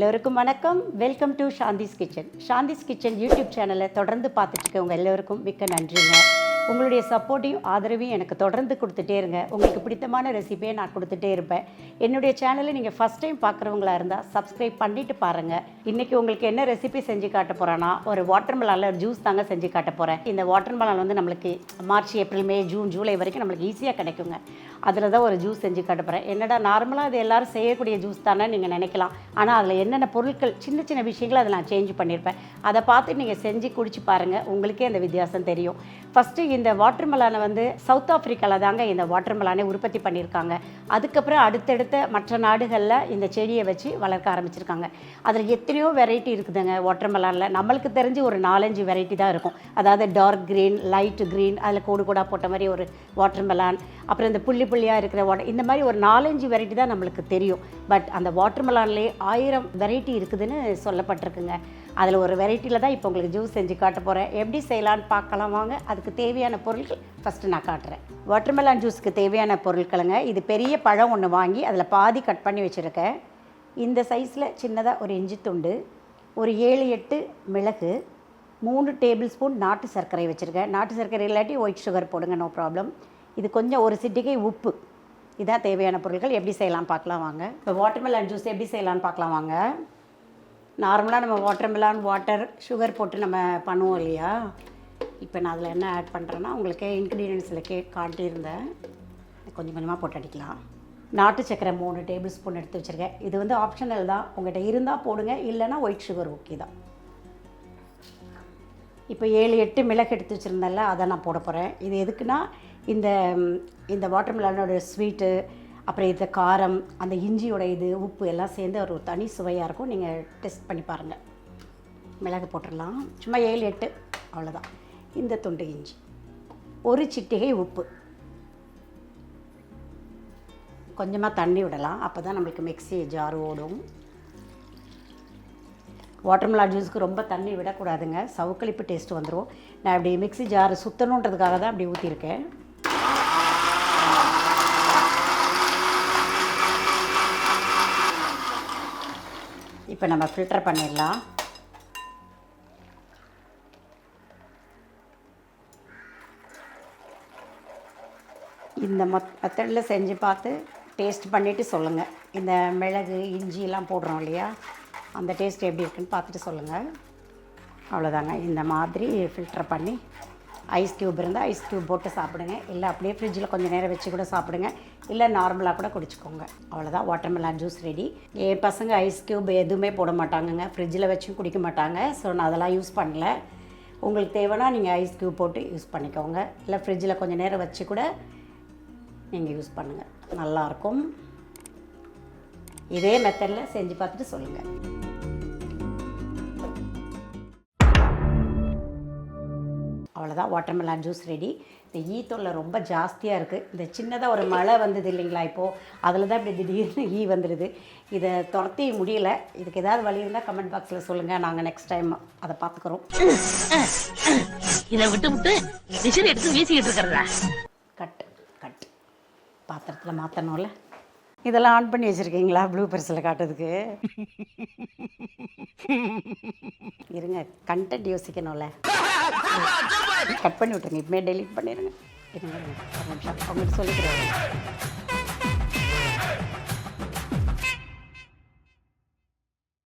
எல்லோருக்கும் வணக்கம். Welcome to Shanthi's kitchen. Shanthi's kitchen YouTube சேனலை தொடர்ந்து பார்த்துட்டு இருக்கவங்க எல்லோருக்கும் மிக்க நன்றிங்க. உங்களுடைய சப்போர்ட்டையும் ஆதரவையும் எனக்கு தொடர்ந்து கொடுத்துட்டே இருங்க. உங்களுக்கு பிடித்தமான ரெசிபியை நான் கொடுத்துட்டே இருப்பேன். என்னுடைய சேனலை நீங்கள் ஃபஸ்ட் டைம் பார்க்குறவங்களா இருந்தால் சப்ஸ்கிரைப் பண்ணிவிட்டு பாருங்கள். இன்றைக்கி உங்களுக்கு என்ன ரெசிபி செஞ்சு காட்ட போகிறேன்னா, ஒரு வாட்டர் மெலானில் ஒரு ஜூஸ் தாங்க செஞ்சு காட்ட போகிறேன். இந்த வாட்டர் மெலான் வந்து நம்மளுக்கு மார்ச், ஏப்ரல், மே, ஜூன், ஜூலை வரைக்கும் நம்மளுக்கு ஈஸியாக கிடைக்குங்க. அதில் தான் ஒரு ஜூஸ் செஞ்சு காட்ட போகிறேன். என்னடா நார்மலாக அது எல்லோரும் செய்யக்கூடிய ஜூஸ் தானே நீங்கள் நினைக்கலாம். ஆனால் அதில் என்னென்ன பொருட்கள், சின்ன சின்ன விஷயங்களை அதில் நான் சேஞ்ச் பண்ணியிருப்பேன். அதை பார்த்து நீங்கள் செஞ்சு குடிச்சு பாருங்கள், உங்களுக்கே அந்த வித்தியாசம் தெரியும். ஃபஸ்ட்டு இந்த வாட்டர் மெலானை வந்து சவுத் ஆஃப்ரிக்காவில் தாங்க இந்த வாட்டர் மெலானை உற்பத்தி பண்ணியிருக்காங்க. அதுக்கப்புறம் அடுத்தடுத்த மற்ற நாடுகளில் இந்த செடியை வச்சு வளர்க்க ஆரம்பிச்சிருக்காங்க. அதில் எத்தனையோ வெரைட்டி இருக்குதுங்க வாட்டர் மெலானில். நம்மளுக்கு தெரிஞ்சு ஒரு 4-5 வெரைட்டி தான் இருக்கும். அதாவது டார்க் க்ரீன், லைட் க்ரீன், அதில் கோடு கோடாக போட்ட மாதிரி ஒரு வாட்டர் மெலான், அப்புறம் இந்த புள்ளியாக இருக்கிற வாட்டர், இந்த மாதிரி ஒரு 4-5 வெரைட்டி தான் நம்மளுக்கு தெரியும். பட் அந்த வாட்டர் மெலான்லேயே 1000 வெரைட்டி இருக்குதுன்னு சொல்லப்பட்டிருக்குங்க. அதில் ஒரு வெரைட்டியில் தான் இப்போ உங்களுக்கு ஜூஸ் செஞ்சு காட்ட போகிறேன். எப்படி செய்யலான்னு பார்க்கலாம் வாங்க. அதுக்கு தேவையான பொருட்கள் ஃபஸ்ட்டு நான் காட்டுறேன். வாட்டர் மெலான் ஜூஸுக்கு தேவையான பொருட்களுங்க, இது பெரிய பழம் ஒன்று வாங்கி அதில் பாதி கட் பண்ணி வச்சுருக்கேன். இந்த சைஸில் சின்னதாக ஒரு இஞ்சி துண்டு, ஒரு 7-8 மிளகு, 3 டேபிள் ஸ்பூன் நாட்டு சர்க்கரை வச்சுருக்கேன். நாட்டு சர்க்கரை இல்லாட்டி ஒயிட் சுகர் போடுங்க, நோ ப்ராப்ளம். இது கொஞ்சம் ஒரு சிட்டிகை உப்பு. இதான் தேவையான பொருட்கள். எப்படி செய்யலாம் பார்க்கலாம் வாங்க. இப்போ வாட்டர் மெலான் ஜூஸ் எப்படி செய்யலான்னு பார்க்கலாம் வாங்க. நார்மலாக நம்ம வாட்டர் மெலான், வாட்டர், சுகர் போட்டு நம்ம பண்ணுவோம் இல்லையா. இப்போ நான் அதில் என்ன ஆட் பண்ணுறேன்னா, உங்களுக்கு இன்க்ரீடியன்ஸில் காட்டியிருந்தேன். கொஞ்சம் கொஞ்சமாக போட்டு அடிக்கலாம். நாட்டு சக்கரை 3 டேபிள் ஸ்பூன் எடுத்து வச்சுருக்கேன். இது வந்து ஆப்ஷனல் தான், உங்கள்கிட்ட இருந்தால் போடுங்க, இல்லைன்னா ஒயிட் சுகர் ஓகே தான். இப்போ 7-8 மிளகு எடுத்து வச்சுருந்தேன்ல, அதை நான் போட போகிறேன். இது எதுக்குன்னா, இந்த வாட்டர் மெலானோட ஸ்வீட்டு, அப்புறம் இந்த காரம், அந்த இஞ்சியோட இது, உப்பு எல்லாம் சேர்ந்து ஒரு தனி சுவையாக இருக்கும். நீங்கள் டெஸ்ட் பண்ணி பாருங்கள். மிளகு போட்டுடலாம், சும்மா 7-8 அவ்வளோதான். இந்த துண்டு இஞ்சி, ஒரு சிட்டிகை உப்பு, கொஞ்சமாக தண்ணி விடலாம். அப்போ தான் நம்மளுக்கு மிக்ஸி ஜார் ஓடும். வாட்டர் மெலான் ஜூஸுக்கு ரொம்ப தண்ணி விடக்கூடாதுங்க, சவுக்களிப்பு டேஸ்ட்டு வந்துடும். நான் அப்படி மிக்ஸி ஜார் சுற்றணுன்றதுக்காக தான் அப்படி ஊற்றிருக்கேன். இப்போ நம்ம ஃபில்டர் பண்ணிடலாம். இந்த மெத்தடில் செஞ்சு பார்த்து டேஸ்ட் பண்ணிவிட்டு சொல்லுங்கள். இந்த மிளகு, இஞ்சிலாம் போடுறோம் இல்லையா, அந்த டேஸ்ட் எப்படி இருக்குன்னு பார்த்துட்டு சொல்லுங்கள். அவ்வளோதாங்க. இந்த மாதிரி ஃபில்டர் பண்ணி ஐஸ் க்யூப் இருந்தால் ஐஸ் க்யூப் போட்டு சாப்பிடுங்க, இல்லை அப்படியே ஃப்ரிட்ஜில் கொஞ்சம் நேரம் வச்சு கூட சாப்பிடுங்க, இல்லை நார்மலாக கூட குடிச்சிக்கோங்க. அவ்வளோதான், வாட்டர் மெலான் ஜூஸ் ரெடி. என் பசங்க ஐஸ் க்யூப் எதுவுமே போட மாட்டாங்கங்க, ஃப்ரிட்ஜில் வச்சும் குடிக்க மாட்டாங்க. ஸோ நான் அதெல்லாம் யூஸ் பண்ணல. உங்களுக்கு தேவைன்னா நீங்கள் ஐஸ் க்யூப் போட்டு யூஸ் பண்ணிக்கோங்க, இல்லை ஃப்ரிட்ஜில் கொஞ்சம் நேரம் வச்சு கூட நீங்கள் யூஸ் பண்ணுங்கள், நல்லாயிருக்கும். இதே மெத்தடில் செஞ்சு பார்த்துட்டு சொல்லுங்கள். அவ்வளோதான், வாட்டர் மெலான் ஜூஸ் ரெடி. இந்த தொல்லை ரொம்ப ஜாஸ்தியாக இருக்குது. இந்த சின்னதாக ஒரு மழை வந்தது இல்லைங்களா இப்போது, அதில் தான் இப்படி திடீர்னு வந்துடுது. இதை துரத்தி முடியல. இதுக்கு ஏதாவது வழி இருந்தால் கமெண்ட் பாக்ஸில் சொல்லுங்கள், நாங்கள் நெக்ஸ்ட் டைம் அதை பார்த்துக்குறோம். இதை விட்டு விட்டு விசில் எடுத்து வீசிக்கிட்டு இருக்கிறதா? கட் பாத்திரத்தில் மாற்றணும்ல. இதெல்லாம் ஆன் பண்ணி வச்சுருக்கீங்களா ப்ளூ பெர்ஸில் காட்டுறதுக்கு? இருங்க, கண்டென்ட் யோசிக்கணும்ல. கட் பண்ணி விட்டுருங்க, இப்போமே டெலீட் பண்ணிடுங்க. இருங்க ஒரு நிமிஷம், அவங்களுக்கு சொல்லிக்கிறேன்.